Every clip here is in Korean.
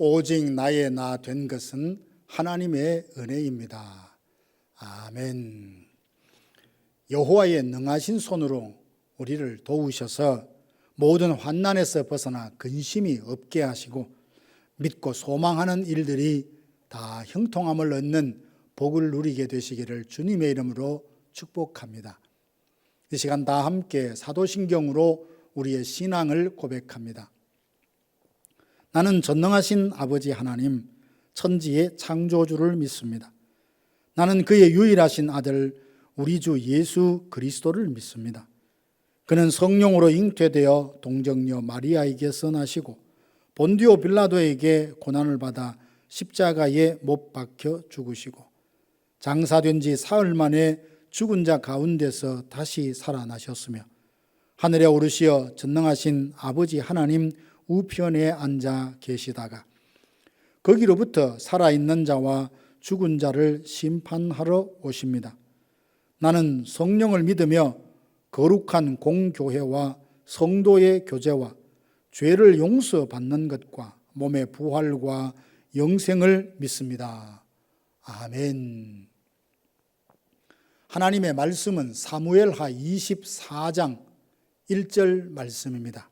오직 나의 나 된 것은 하나님의 은혜입니다. 아멘. 여호와의 능하신 손으로 우리를 도우셔서 모든 환난에서 벗어나 근심이 없게 하시고 믿고 소망하는 일들이 다 형통함을 얻는 복을 누리게 되시기를 주님의 이름으로 축복합니다. 이 시간 다 함께 사도신경으로 우리의 신앙을 고백합니다. 나는 전능하신 아버지 하나님, 천지의 창조주를 믿습니다. 나는 그의 유일하신 아들 우리 주 예수 그리스도를 믿습니다. 그는 성령으로 잉태되어 동정녀 마리아에게서 나시고 본디오 빌라도에게 고난을 받아 십자가에 못 박혀 죽으시고 장사된 지 사흘 만에 죽은 자 가운데서 다시 살아나셨으며 하늘에 오르시어 전능하신 아버지 하나님 우편에 앉아 계시다가 거기로부터 살아있는 자와 죽은 자를 심판하러 오십니다. 나는 성령을 믿으며 거룩한 공교회와 성도의 교제와 죄를 용서받는 것과 몸의 부활과 영생을 믿습니다. 아멘. 하나님의 말씀은 사무엘하 24장 1절 말씀입니다.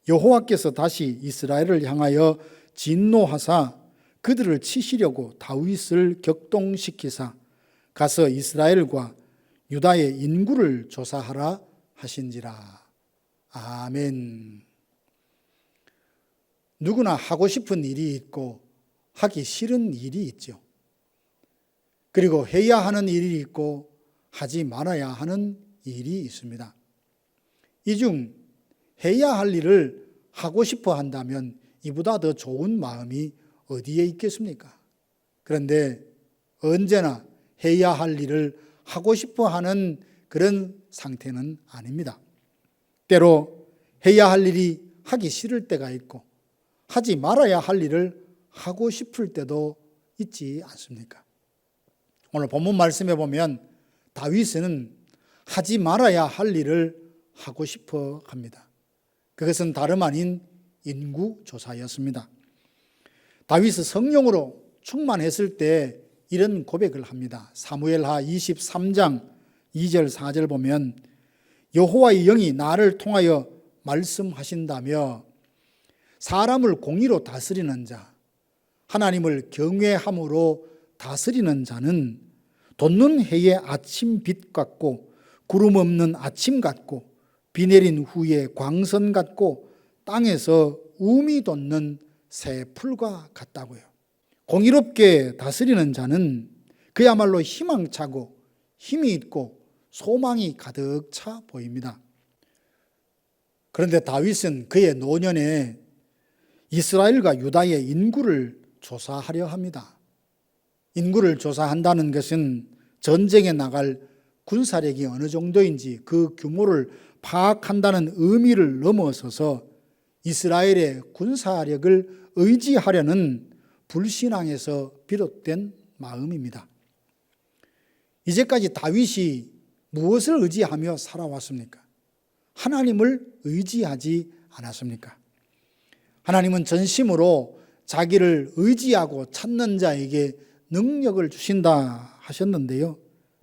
여호와께서 다시 이스라엘을 향하여 진노하사 그들을 치시려고 다윗을 격동시키사 가서 이스라엘과 유다의 인구를 조사하라 하신지라. 아멘. 누구나 하고 싶은 일이 있고 하기 싫은 일이 있죠. 그리고 해야 하는 일이 있고 하지 말아야 하는 일이 있습니다. 이 중 해야 할 일을 하고 싶어 한다면 이보다 더 좋은 마음이 어디에 있겠습니까? 그런데 언제나 해야 할 일을 하고 싶어 하는 그런 상태는 아닙니다. 때로 해야 할 일이 하기 싫을 때가 있고 하지 말아야 할 일을 하고 싶을 때도 있지 않습니까? 오늘 본문 말씀에 보면 다윗은 하지 말아야 할 일을 하고 싶어 합니다. 그것은 다름 아닌 인구조사였습니다. 다윗은 성령으로 충만했을 때 이런 고백을 합니다. 사무엘하 23장 2절 4절 보면 여호와의 영이 나를 통하여 말씀하신다며 사람을 공의로 다스리는 자, 하나님을 경외함으로 다스리는 자는 돋는 해의 아침빛 같고 구름 없는 아침 같고 비 내린 후에 광선 같고 땅에서 움이 돋는 새 풀과 같다고요. 공의롭게 다스리는 자는 그야말로 희망차고 힘이 있고 소망이 가득 차 보입니다. 그런데 다윗은 그의 노년에 이스라엘과 유다의 인구를 조사하려 합니다. 인구를 조사한다는 것은 전쟁에 나갈 군사력이 어느 정도인지 그 규모를 파악한다는 의미를 넘어서서 이스라엘의 군사력을 의지하려는 불신앙에서 비롯된 마음입니다. 이제까지 다윗이 무엇을 의지하며 살아왔습니까? 하나님을 의지하지 않았습니까? 하나님은 전심으로 자기를 의지하고 찾는 자에게 능력을 주신다 하셨는데요.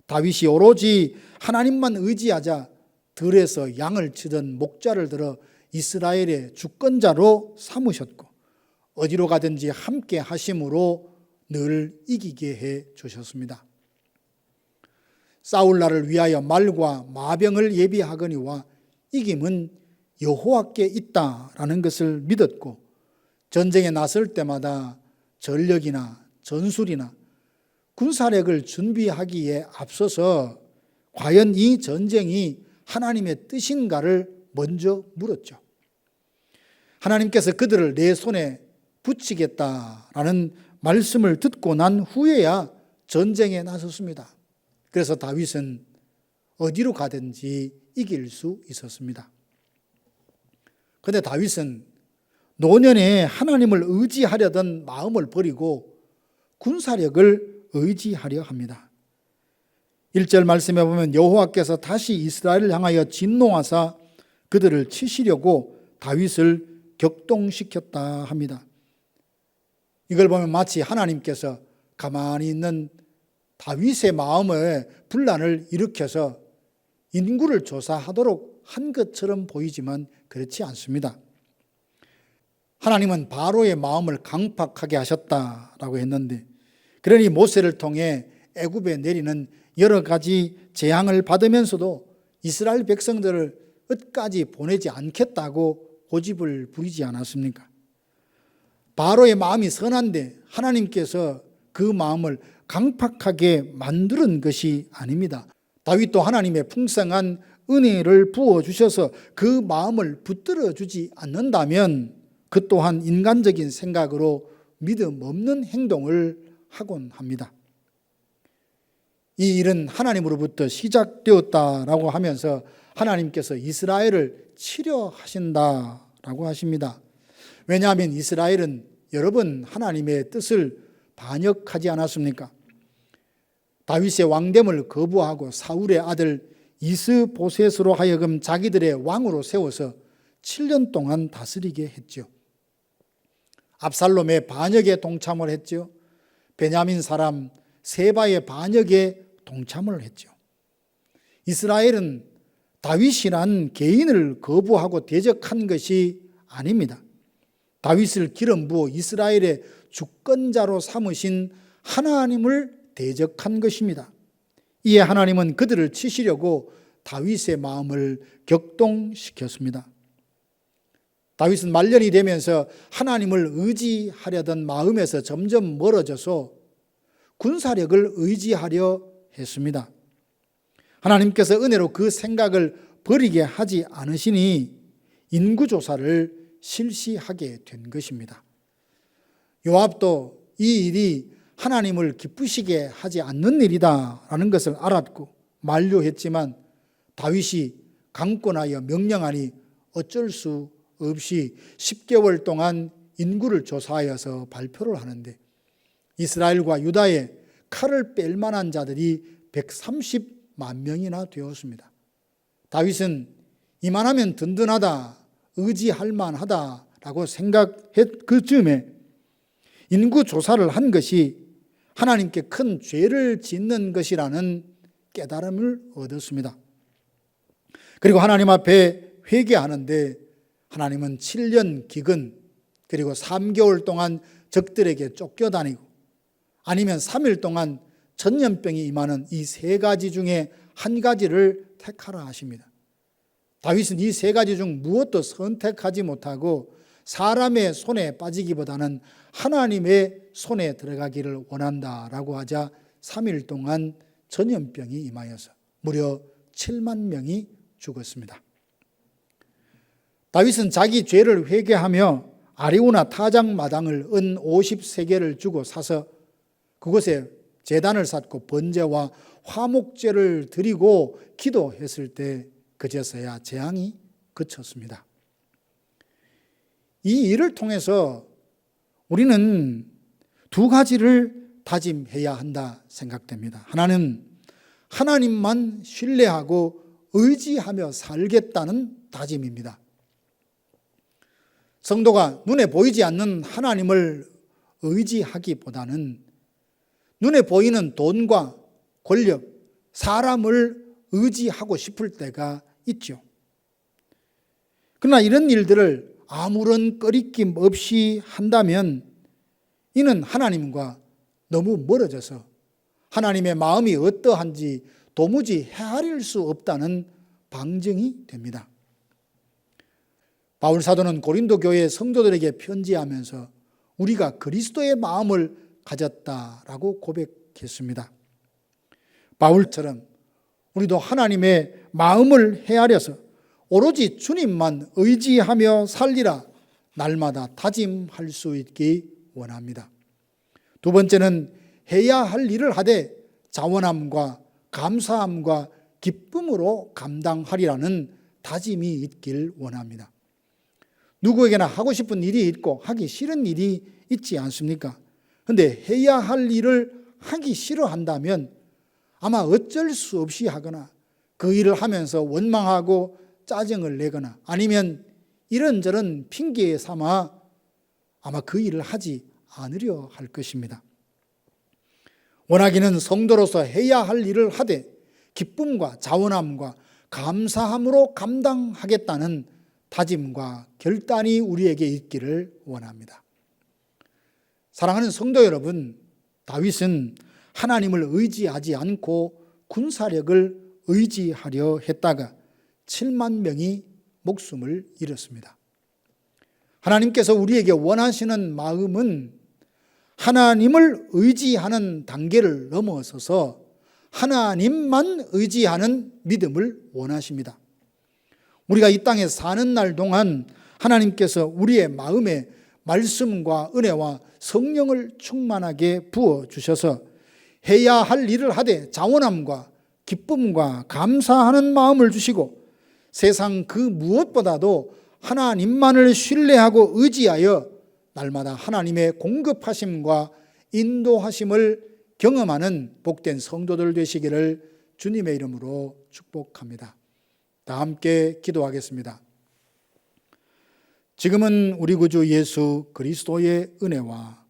다윗이 오로지 하나님만 의지하자 들에서 양을 치던 목자를 들어 이스라엘의 주권자로 삼으셨고 어디로 가든지 함께 하심으로 늘 이기게 해 주셨습니다. 싸울 날을 위하여 말과 마병을 예비하거니와 이김은 여호와께 있다라는 것을 믿었고 전쟁에 나설 때마다 전력이나 전술이나 군사력을 준비하기에 앞서서 과연 이 전쟁이 하나님의 뜻인가를 먼저 물었죠. 하나님께서 그들을 내 손에 붙이겠다라는 말씀을 듣고 난 후에야 전쟁에 나섰습니다. 그래서 다윗은 어디로 가든지 이길 수 있었습니다. 그런데 다윗은 노년에 하나님을 의지하려던 마음을 버리고 군사력을 의지하려 합니다. 1절 말씀에 보면 여호와께서 다시 이스라엘을 향하여 진노하사 그들을 치시려고 다윗을 격동시켰다 합니다. 이걸 보면 마치 하나님께서 가만히 있는 다윗의 마음에 분란을 일으켜서 인구를 조사하도록 한 것처럼 보이지만 그렇지 않습니다. 하나님은 바로의 마음을 강팍하게 하셨다라고 했는데, 그러니 모세를 통해 애굽에 내리는 여러 가지 재앙을 받으면서도 이스라엘 백성들을 끝까지 보내지 않겠다고 고집을 부리지 않았습니까? 바로의 마음이 선한데 하나님께서 그 마음을 강팍하게 만드는 것이 아닙니다. 다윗도 하나님의 풍성한 은혜를 부어주셔서 그 마음을 붙들어 주지 않는다면 그 또한 인간적인 생각으로 믿음 없는 행동을 하곤 합니다. 이 일은 하나님으로부터 시작되었다라고 하면서 하나님께서 이스라엘을 치료하신다라고 하십니다. 왜냐하면 이스라엘은 여러 번 하나님의 뜻을 반역하지 않았습니까? 다윗의 왕됨을 거부하고 사울의 아들 이스보셋으로 하여금 자기들의 왕으로 세워서 7년 동안 다스리게 했죠. 압살롬의 반역에 동참을 했죠. 베냐민 사람 세바의 반역에 동참을 했죠. 이스라엘은 다윗이란 개인을 거부하고 대적한 것이 아닙니다. 다윗을 기름 부어 이스라엘의 주권자로 삼으신 하나님을 대적한 것입니다. 이에 하나님은 그들을 치시려고 다윗의 마음을 격동시켰습니다. 다윗은 말년이 되면서 하나님을 의지하려던 마음에서 점점 멀어져서 군사력을 의지하려 했습니다. 하나님께서 은혜로 그 생각을 버리게 하지 않으시니 인구조사를 실시하게 된 것입니다. 요압도 이 일이 하나님을 기쁘시게 하지 않는 일이다라는 것을 알았고 만류했지만 다윗이 강권하여 명령하니 어쩔 수 없이 10개월 동안 인구를 조사하여서 발표를 하는데 이스라엘과 유다에 칼을 뺄 만한 자들이 130만 명이나 되었습니다. 다윗은 이만하면 든든하다, 의지할 만하다라고 생각했 그 즈음에 인구 조사를 한 것이 하나님께 큰 죄를 짓는 것이라는 깨달음을 얻었습니다. 그리고 하나님 앞에 회개하는데 하나님은 7년 기근 그리고 3개월 동안 적들에게 쫓겨다니고 아니면 3일 동안 전염병이 임하는 이 세 가지 중에 한 가지를 택하라 하십니다. 다윗은 이 세 가지 중 무엇도 선택하지 못하고 사람의 손에 빠지기보다는 하나님의 손에 들어가기를 원한다라고 하자 3일 동안 전염병이 임하여서 무려 7만 명이 죽었습니다. 다윗은 자기 죄를 회개하며 아리우나 타작마당을 은 50세겔을 주고 사서 그곳에 제단을 쌓고 번제와 화목제를 드리고 기도했을 때 그제서야 재앙이 그쳤습니다. 이 일을 통해서 우리는 두 가지를 다짐해야 한다 생각됩니다. 하나는 하나님만 신뢰하고 의지하며 살겠다는 다짐입니다. 성도가 눈에 보이지 않는 하나님을 의지하기보다는 눈에 보이는 돈과 권력, 사람을 의지하고 싶을 때가 있죠. 그러나 이런 일들을 아무런 꺼리낌 없이 한다면 이는 하나님과 너무 멀어져서 하나님의 마음이 어떠한지 도무지 헤아릴 수 없다는 방증이 됩니다. 바울 사도는 고린도 교회 성도들에게 편지하면서 우리가 그리스도의 마음을 가졌다라고 고백했습니다. 바울처럼 우리도 하나님의 마음을 헤아려서 오로지 주님만 의지하며 살리라 날마다 다짐할 수 있기 원합니다. 두 번째는 해야 할 일을 하되 자원함과 감사함과 기쁨으로 감당하리라는 다짐이 있길 원합니다. 누구에게나 하고 싶은 일이 있고 하기 싫은 일이 있지 않습니까? 그런데 해야 할 일을 하기 싫어한다면 아마 어쩔 수 없이 하거나 그 일을 하면서 원망하고 짜증을 내거나 아니면 이런저런 핑계 삼아 아마 그 일을 하지 않으려 할 것입니다. 원하기는 성도로서 해야 할 일을 하되 기쁨과 자원함과 감사함으로 감당하겠다는 다짐과 결단이 우리에게 있기를 원합니다. 사랑하는 성도 여러분, 다윗은 하나님을 의지하지 않고 군사력을 의지하려 했다가 7만 명이 목숨을 잃었습니다. 하나님께서 우리에게 원하시는 마음은 하나님을 의지하는 단계를 넘어서서 하나님만 의지하는 믿음을 원하십니다. 우리가 이 땅에 사는 날 동안 하나님께서 우리의 마음에 말씀과 은혜와 성령을 충만하게 부어주셔서 해야 할 일을 하되 자원함과 기쁨과 감사하는 마음을 주시고 세상 그 무엇보다도 하나님만을 신뢰하고 의지하여 날마다 하나님의 공급하심과 인도하심을 경험하는 복된 성도들 되시기를 주님의 이름으로 축복합니다. 다 함께 기도하겠습니다. 지금은 우리 구주 예수 그리스도의 은혜와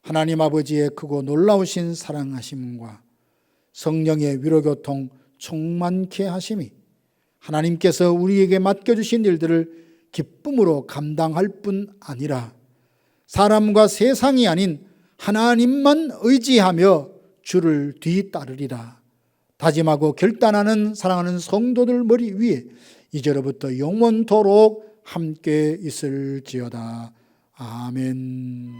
하나님 아버지의 크고 놀라우신 사랑하심과 성령의 위로교통 충만케 하심이 하나님께서 우리에게 맡겨주신 일들을 기쁨으로 감당할 뿐 아니라 사람과 세상이 아닌 하나님만 의지하며 주를 뒤따르리라 다짐하고 결단하는 사랑하는 성도들 머리 위에 이제로부터 영원토록 함께 있을지어다. 아멘.